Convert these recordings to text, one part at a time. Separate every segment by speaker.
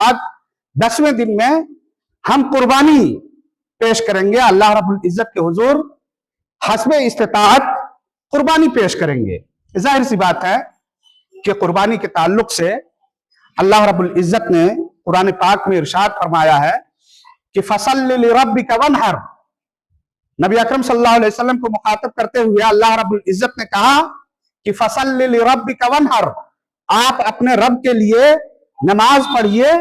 Speaker 1: बाद 10वें दिन में हम कुर्बानी पेश करेंगे, अल्लाह रब्बुल इज्जत के हुजूर हस्बे इस्तिताअत कुर्बानी पेश करेंगे। जाहिर सी बात है कि कुर्बानी के ताल्लुक से अल्लाह रब्बुल इज्जत ने कुरान पाक में इरशाद फरमाया है कि फसल्लि लिरब्बिका वन्हर। नबी अकरम सल्लल्लाहु अलैहि वसल्लम को मुखातब करते हुए अल्लाह रब्बुल इज्जत ने कहा कि फसल्लि लिरब्बिका वन्हर, आप अपने रब के लिए नमाज पढ़िए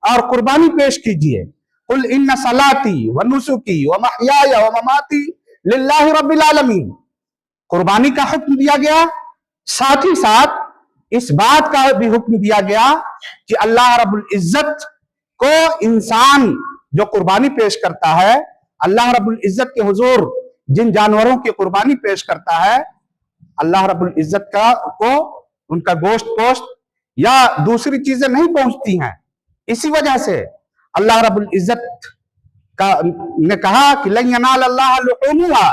Speaker 1: और कुर्बानी पेश कीजिए। कुल इन्ना सलाती व नुसुकी व महयाया व ममाती लिल्लाहि रब्बिल आलमीन। कुर्बानी का हुक्म दिया गया, साथ ही साथ इस बात का भी हुक्म दिया गया कि अल्लाह रब्बुल इज्जत को इंसान जो कुर्बानी पेश करता है, अल्लाह रब्बुल इज्जत के हुजूर जिन जानवरों की कुर्बानी पेश करता है, अल्लाह रब्बुल इज्जत को उनका गोश्त पोस्ट या दूसरी चीजें नहीं पहुंचती हैं। इसी वजह से अल्लाह रब्बुल इज्जत ने कहा कि लन यनाल अल्लाह लुहूमुहा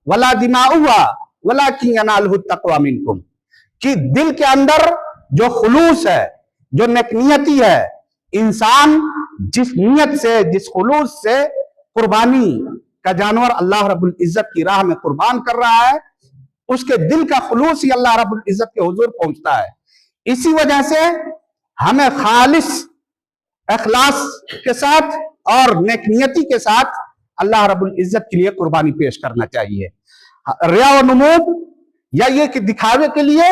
Speaker 1: वला दिमाउहा वलाकिन यनालहु तक़वा मिनकुम, कि दिल के अंदर जो खुलूस है, जो नेकनियती है, इंसान जिस नियत से, जिस खुलूस से कुर्बानी का जानवर अल्लाह रब्बुल इज्जत की राह में कुर्बान कर रहा है, उसके दिल का खुलूस ही अल्लाह रब्बुल इज्जत के हुजूर पहुंचता है। इसी वजह से हमें खालिस इखलास के साथ और नेकनियती के साथ अल्लाह रब्बुल इज्जत के लिए कुर्बानी पेश करना चाहिए। रिया व नुमूद या ये कि दिखावे के लिए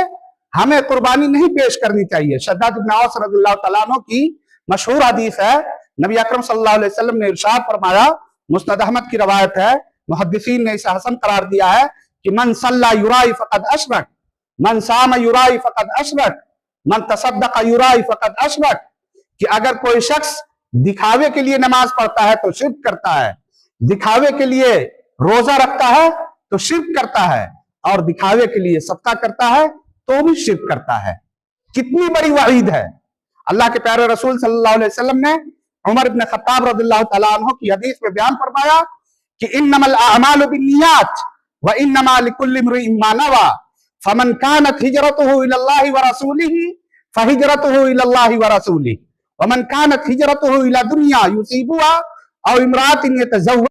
Speaker 1: हमें कुर्बानी नहीं पेश करनी चाहिए। शद्दाद इब्न औस रज़ियल्लाहु तआला अन्हु की मशहूर हदीस है, नबी अकरम सल्लल्लाहु अलैहि वसल्लम ने इरशाद फरमाया, मुस्नद अहमद की रवायत है, मुहद्दिसीन ने इसे हसन करार दिया है कि मन सल्ला युराई फक़द अशरक, मन साम युराई फक़द अशरक, मन तसद्दक़ युराई फक़द अशरक, कि अगर कोई शख्स दिखावे के लिए नमाज पढ़ता है तो शिर्क करता है, दिखावे के लिए रोजा रखता है तो शिर्क करता है, और दिखावे के लिए सदका करता है तो भी शिर्क करता है। कितनी बड़ी वईद है। अल्लाह के प्यारे रसूल सल्लल्लाहु अलैहि वसल्लम ने उमर इब्न खत्ताब रज़ियल्लाहु तआला अन्हु की हदीस में बयान फरमाया कि इन्नमल अअमालु बिन्नियात व इन्नमा लिकुल्लि इम्रिइन मा नवा फमन कानत हिजरतुहु इलल्लाहि व रसूलिही फहिजरतुहु इलल्लाहि व रसूलिही वमन कानत हिजरतुहु इला दुनिया युसीबुहा औ इम्रातिन यतज़व्वज